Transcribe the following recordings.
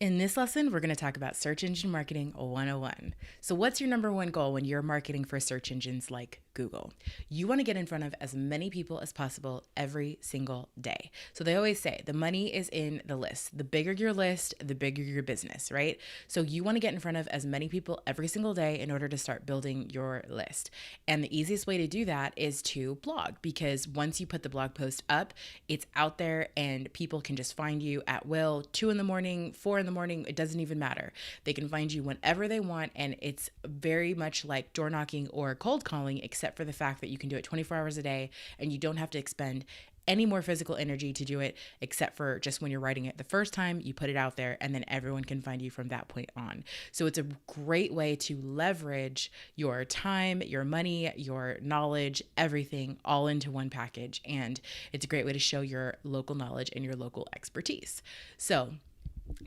In this lesson, we're going to talk about search engine marketing 101. So what's your number one goal when you're marketing for search engines like Google? You want to get in front of as many people as possible every single day. So they always say the money is in the list. The bigger your list, the bigger your business, right? So you want to get in front of as many people every single day in order to start building your list. And the easiest way to do that is to blog, because once you put the blog post up, it's out there and people can just find you at will, 2 in the morning, 4 in the morning, it doesn't even matter. They can find you whenever they want, and it's very much like door knocking or cold calling, except for the fact that you can do it 24 hours a day and you don't have to expend any more physical energy to do it, except for just when you're writing it the first time, you put it out there and then everyone can find you from that point on. So it's a great way to leverage your time, your money, your knowledge, everything all into one package. And it's a great way to show your local knowledge and your local expertise. So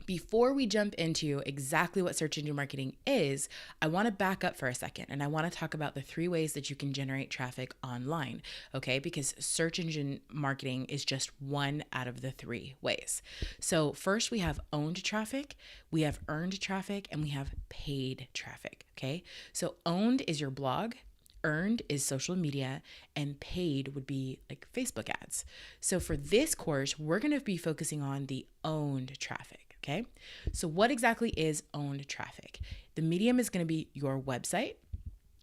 before we jump into exactly what search engine marketing is, I want to back up for a second and I want to talk about the 3 ways that you can generate traffic online, okay? Because search engine marketing is just one out of the 3 ways. So first we have owned traffic, we have earned traffic, and we have paid traffic, okay? So owned is your blog, earned is social media, and paid would be like Facebook ads. So for this course, we're going to be focusing on the owned traffic. Okay, so what exactly is owned traffic? The medium is going to be your website,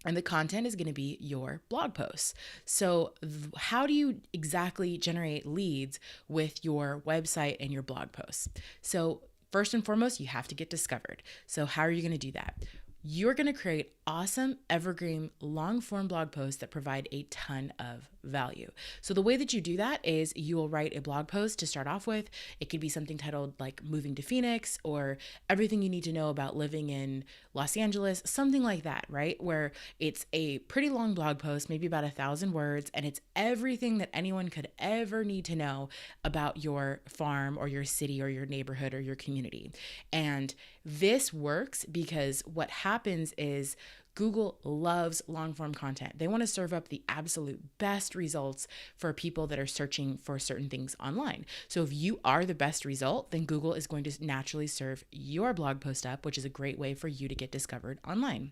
and the content is going to be your blog posts. So how do you exactly generate leads with your website and your blog posts? So first and foremost, you have to get discovered. So how are you going to do that? You're going to create awesome, evergreen, long-form blog posts that provide a ton of value. So the way that you do that is you will write a blog post to start off with. It could be something titled like Moving to Phoenix or Everything You Need to Know About Living in Los Angeles, something like that, right? Where it's a pretty long blog post, maybe about 1,000 words, and it's everything that anyone could ever need to know about your farm or your city or your neighborhood or your community. And this works because what happens is Google loves long-form content. They want to serve up the absolute best results for people that are searching for certain things online. So if you are the best result, then Google is going to naturally serve your blog post up, which is a great way for you to get discovered online.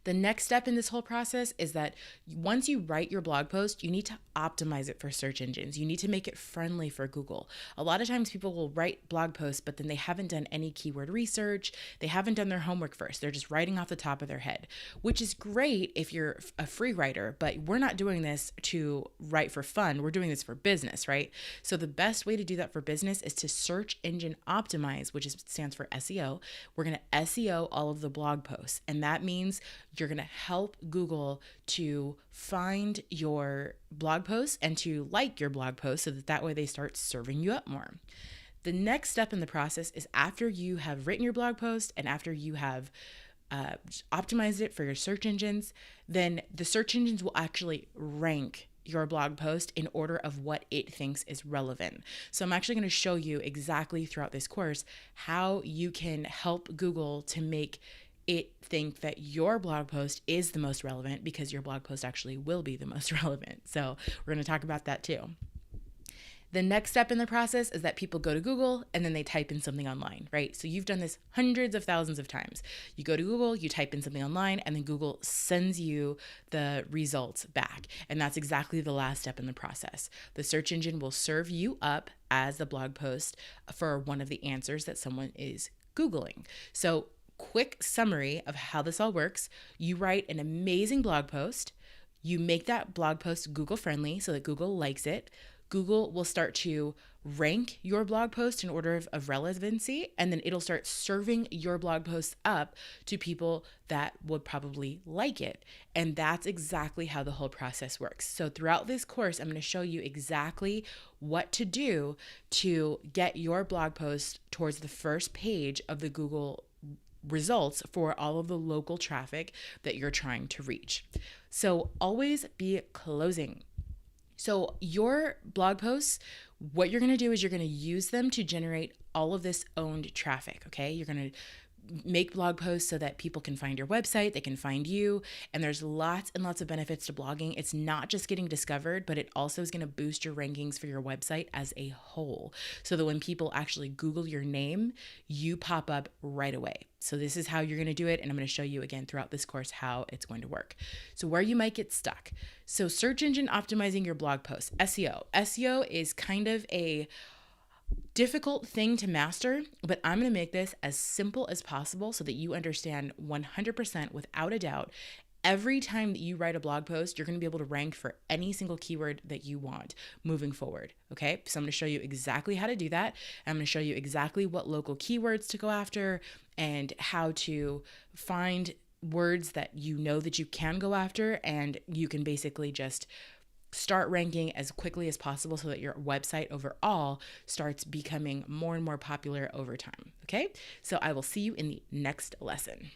The next step in this whole process is that once you write your blog post, you need to optimize it for search engines. You need to make it friendly for Google. A lot of times people will write blog posts, but then they haven't done any keyword research. They haven't done their homework first. They're just writing off the top of their head, which is great if you're a free writer, but we're not doing this to write for fun. We're doing this for business, right? So the best way to do that for business is to search engine optimize, which stands for SEO. We're going to SEO all of the blog posts, and that means you're going to help Google to find your blog posts and to like your blog posts so that way they start serving you up more. The next step in the process is after you have written your blog post and after you have optimized it for your search engines, then the search engines will actually rank your blog post in order of what it thinks is relevant. So I'm actually going to show you exactly throughout this course how you can help Google to make it think that your blog post is the most relevant, because your blog post actually will be the most relevant. So we're going to talk about that too. The next step in the process is that people go to Google and then they type in something online, right? So you've done this hundreds of thousands of times. You go to Google, you type in something online, and then Google sends you the results back. And that's exactly the last step in the process. The search engine will serve you up as the blog post for one of the answers that someone is Googling. So quick summary of how this all works: you write an amazing blog post, you make that blog post Google friendly so that Google likes it. Google will start to rank your blog post in order of relevancy, and then it'll start serving your blog post up to people that would probably like it. And that's exactly how the whole process works. So throughout this course, I'm going to show you exactly what to do to get your blog post towards the first page of the Google results for all of the local traffic that you're trying to reach. So always be closing. So your blog posts, what you're going to do is you're going to use them to generate all of this owned traffic, okay? You're going to make blog posts so that people can find your website, they can find you, and there's lots and lots of benefits to blogging. It's not just getting discovered, but it also is going to boost your rankings for your website as a whole, so that when people actually Google your name, you pop up right away. So this is how you're going to do it, and I'm going to show you again throughout this course how it's going to work. So where you might get stuck. So search engine optimizing your blog posts, SEO. SEO is kind of a difficult thing to master, but I'm going to make this as simple as possible so that you understand 100% without a doubt. Every time that you write a blog post, you're going to be able to rank for any single keyword that you want moving forward. Okay, so I'm going to show you exactly how to do that. I'm going to show you exactly what local keywords to go after and how to find words that you know that you can go after, and you can basically just start ranking as quickly as possible so that your website overall starts becoming more and more popular over time. Okay, so I will see you in the next lesson.